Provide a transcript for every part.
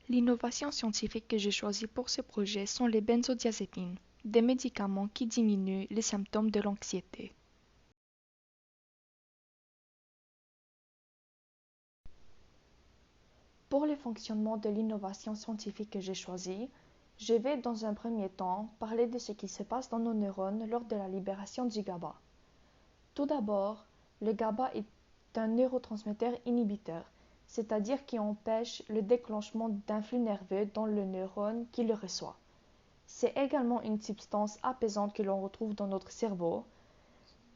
L'innovation scientifique que j'ai choisie pour ce projet sont les benzodiazépines, des médicaments qui diminuent les symptômes de l'anxiété. Pour le fonctionnement de l'innovation scientifique que j'ai choisie, je vais dans un premier temps parler de ce qui se passe dans nos neurones lors de la libération du GABA. Tout d'abord, le GABA est un neurotransmetteur inhibiteur, c'est-à-dire qui empêche le déclenchement d'un flux nerveux dans le neurone qui le reçoit. C'est également une substance apaisante que l'on retrouve dans notre cerveau,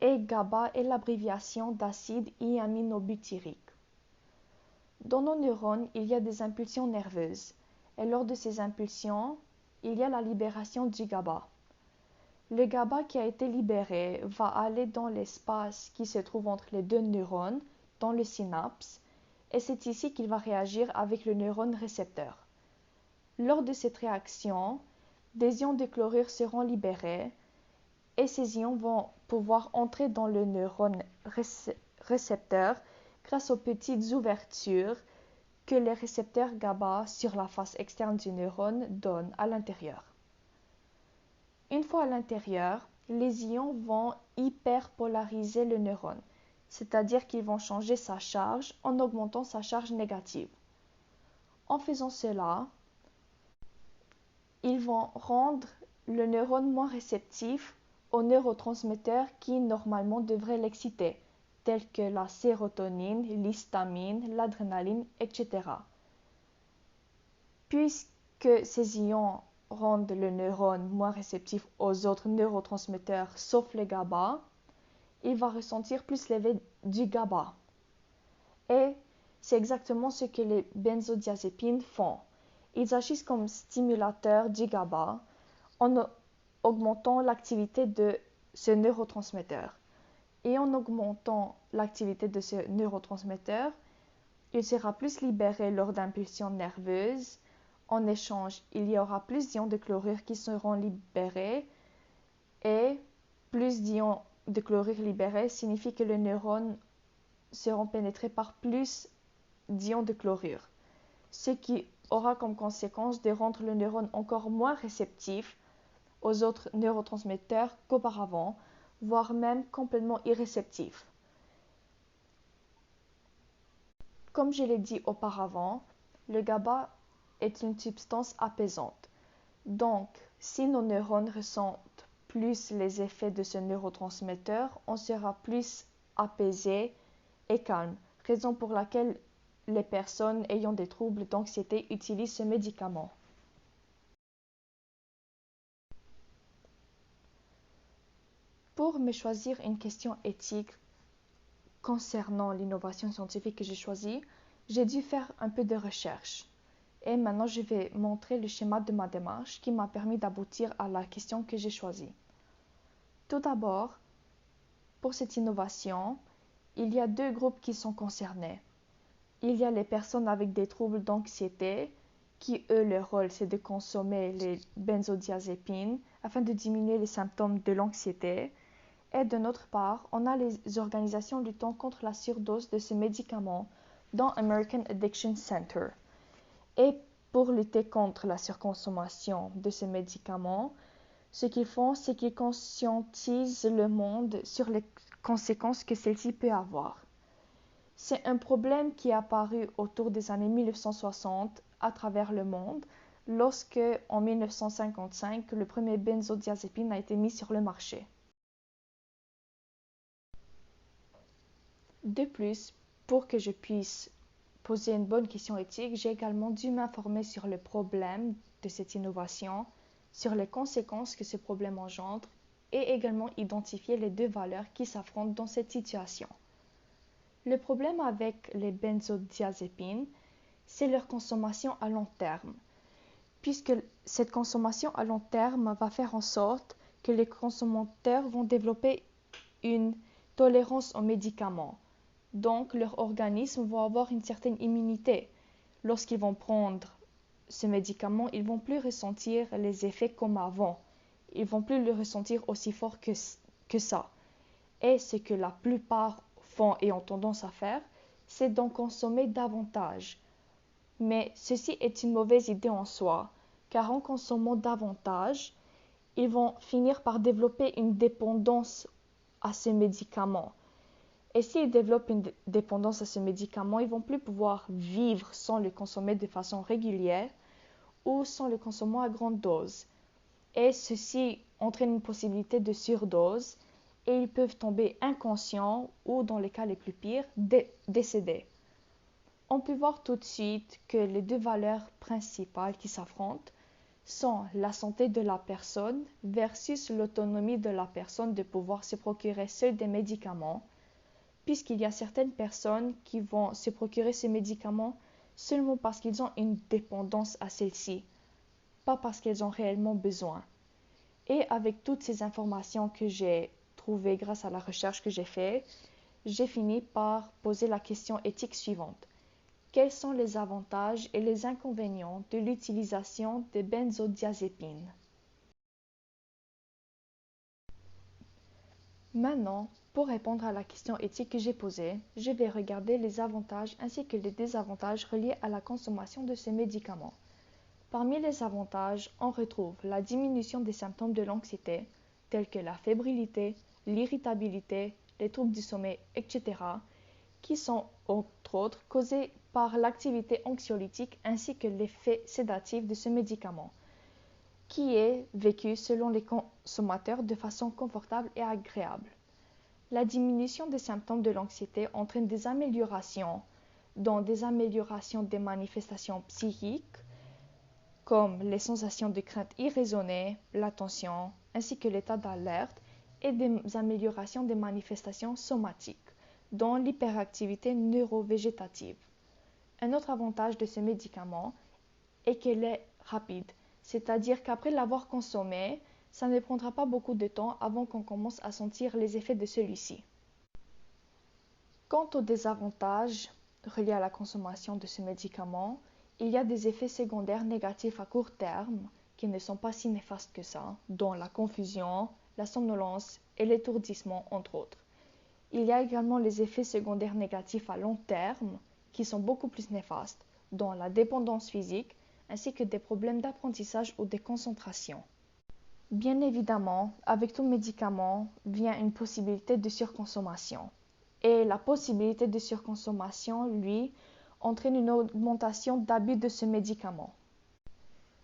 et GABA est l'abréviation d'acide hyaminobutyrique. Dans nos neurones, il y a des impulsions nerveuses, et lors de ces impulsions, il y a la libération du GABA. Le GABA qui a été libéré va aller dans l'espace qui se trouve entre les deux neurones, dans le synapse, et c'est ici qu'il va réagir avec le neurone récepteur. Lors de cette réaction, des ions de chlorure seront libérés et ces ions vont pouvoir entrer dans le neurone récepteur grâce aux petites ouvertures que les récepteurs GABA sur la face externe du neurone donnent à l'intérieur. Une fois à l'intérieur, les ions vont hyperpolariser le neurone, c'est-à-dire qu'ils vont changer sa charge en augmentant sa charge négative. En faisant cela, ils vont rendre le neurone moins réceptif aux neurotransmetteurs qui normalement devraient l'exciter, tels que la sérotonine, l'histamine, l'adrénaline, etc. Puisque ces ions rendent le neurone moins réceptif aux autres neurotransmetteurs sauf le GABA, il va ressentir plus l'effet du GABA. Et c'est exactement ce que les benzodiazépines font. Ils agissent comme stimulateurs du GABA en augmentant l'activité de ce neurotransmetteur. Et en augmentant l'activité de ce neurotransmetteur, il sera plus libéré lors d'impulsions nerveuses. En échange, il y aura plus d'ions de chlorure qui seront libérés et plus d'ions de chlorure libérés signifie que les neurones seront pénétrés par plus d'ions de chlorure, ce qui aura comme conséquence de rendre le neurone encore moins réceptif aux autres neurotransmetteurs qu'auparavant, voire même complètement irréceptif. Comme je l'ai dit auparavant, le GABA est une substance apaisante. Donc, si nos neurones ressentent plus les effets de ce neurotransmetteur, on sera plus apaisé et calme, raison pour laquelle les personnes ayant des troubles d'anxiété utilisent ce médicament. Pour me choisir une question éthique concernant l'innovation scientifique que j'ai choisie, j'ai dû faire un peu de recherche. Et maintenant, je vais montrer le schéma de ma démarche qui m'a permis d'aboutir à la question que j'ai choisie. Tout d'abord, pour cette innovation, il y a deux groupes qui sont concernés. Il y a les personnes avec des troubles d'anxiété qui, eux, leur rôle, c'est de consommer les benzodiazépines afin de diminuer les symptômes de l'anxiété. Et de notre part, on a les organisations luttant contre la surdose de ces médicaments, dont American Addiction Center. Et pour lutter contre la surconsommation de ces médicaments, ce qu'ils font, c'est qu'ils conscientisent le monde sur les conséquences que celle-ci peut avoir. C'est un problème qui est apparu autour des années 1960 à travers le monde, lorsque, en 1955, le premier benzodiazépine a été mis sur le marché. De plus, pour que je puisse poser une bonne question éthique, j'ai également dû m'informer sur le problème de cette innovation, sur les conséquences que ce problème engendre et également identifier les deux valeurs qui s'affrontent dans cette situation. Le problème avec les benzodiazépines, c'est leur consommation à long terme, puisque cette consommation à long terme va faire en sorte que les consommateurs vont développer une tolérance aux médicaments. Donc, leur organisme va avoir une certaine immunité. Lorsqu'ils vont prendre ce médicament, ils ne vont plus ressentir les effets comme avant. Ils ne vont plus le ressentir aussi fort que ça. Et ce que la plupart font et ont tendance à faire, c'est d'en consommer davantage Mais ceci est une mauvaise idée en soi, car en consommant davantage, ils vont finir par développer une dépendance à ces médicaments. Et s'ils développent une dépendance à ce médicament, ils ne vont plus pouvoir vivre sans le consommer de façon régulière ou sans le consommer à grande dose. Et ceci entraîne une possibilité de surdose et ils peuvent tomber inconscients ou, dans les cas les plus pires, décéder. On peut voir tout de suite que les deux valeurs principales qui s'affrontent sont la santé de la personne versus l'autonomie de la personne de pouvoir se procurer seule des médicaments, puisqu'il y a certaines personnes qui vont se procurer ces médicaments seulement parce qu'ils ont une dépendance à celle-ci, pas parce qu'elles ont réellement besoin. Et avec toutes ces informations que j'ai trouvées grâce à la recherche que j'ai faite, j'ai fini par poser la question éthique suivante. Quels sont les avantages et les inconvénients de l'utilisation des benzodiazépines? Maintenant, pour répondre à la question éthique que j'ai posée, je vais regarder les avantages ainsi que les désavantages reliés à la consommation de ces médicaments. Parmi les avantages, on retrouve la diminution des symptômes de l'anxiété, tels que la fébrilité, l'irritabilité, les troubles du sommeil, etc., qui sont, entre autres, causés par l'activité anxiolytique ainsi que l'effet sédatif de ce médicament, qui est vécu selon les consommateurs de façon confortable et agréable. La diminution des symptômes de l'anxiété entraîne des améliorations, dont des améliorations des manifestations psychiques, comme les sensations de crainte irraisonnée, la tension, ainsi que l'état d'alerte, et des améliorations des manifestations somatiques, dont l'hyperactivité neurovégétative. Un autre avantage de ce médicament est qu'elle est rapide, c'est-à-dire qu'après l'avoir consommé, ça ne prendra pas beaucoup de temps avant qu'on commence à sentir les effets de celui-ci. Quant aux désavantages reliés à la consommation de ce médicament, il y a des effets secondaires négatifs à court terme qui ne sont pas si néfastes que ça, dont la confusion, la somnolence et l'étourdissement, entre autres. Il y a également les effets secondaires négatifs à long terme qui sont beaucoup plus néfastes, dont la dépendance physique ainsi que des problèmes d'apprentissage ou de concentration. Bien évidemment, avec tout médicament vient une possibilité de surconsommation. Et la possibilité de surconsommation, lui, entraîne une augmentation d'abus de ce médicament.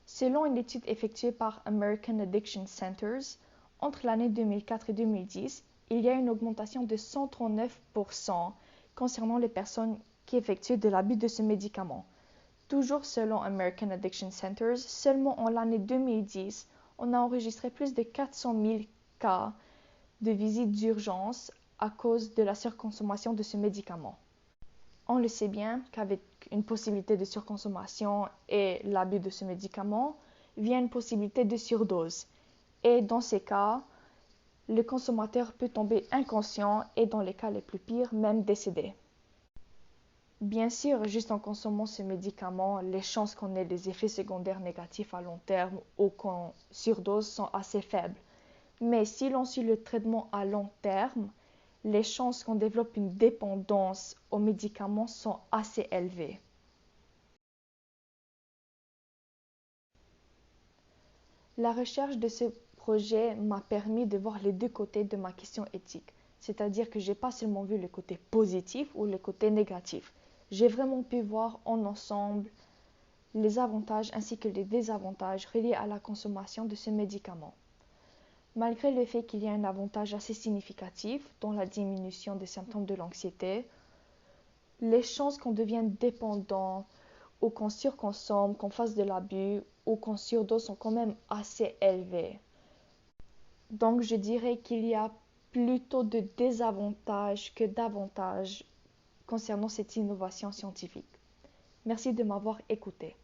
Selon une étude effectuée par American Addiction Centers, entre l'année 2004 et 2010, il y a une augmentation de 139% concernant les personnes qui effectuent de l'abus de ce médicament. Toujours selon American Addiction Centers, seulement en l'année 2010, on a enregistré plus de 400 000 cas de visites d'urgence à cause de la surconsommation de ce médicament. On le sait bien qu'avec une possibilité de surconsommation et l'abus de ce médicament, vient une possibilité de surdose. Et dans ces cas, le consommateur peut tomber inconscient et dans les cas les plus pires, même décéder. Bien sûr, juste en consommant ce médicament, les chances qu'on ait des effets secondaires négatifs à long terme ou qu'on surdose sont assez faibles. Mais si l'on suit le traitement à long terme, les chances qu'on développe une dépendance aux médicaments sont assez élevées. La recherche de ce projet m'a permis de voir les deux côtés de ma question éthique, c'est-à-dire que je n'ai pas seulement vu le côté positif ou le côté négatif. J'ai vraiment pu voir en ensemble les avantages ainsi que les désavantages reliés à la consommation de ce médicament. Malgré le fait qu'il y a un avantage assez significatif dans la diminution des symptômes de l'anxiété, les chances qu'on devienne dépendant ou qu'on surconsomme, qu'on fasse de l'abus ou qu'on surdose sont quand même assez élevées. Donc je dirais qu'il y a plutôt de désavantages que d'avantages concernant cette innovation scientifique. Merci de m'avoir écouté.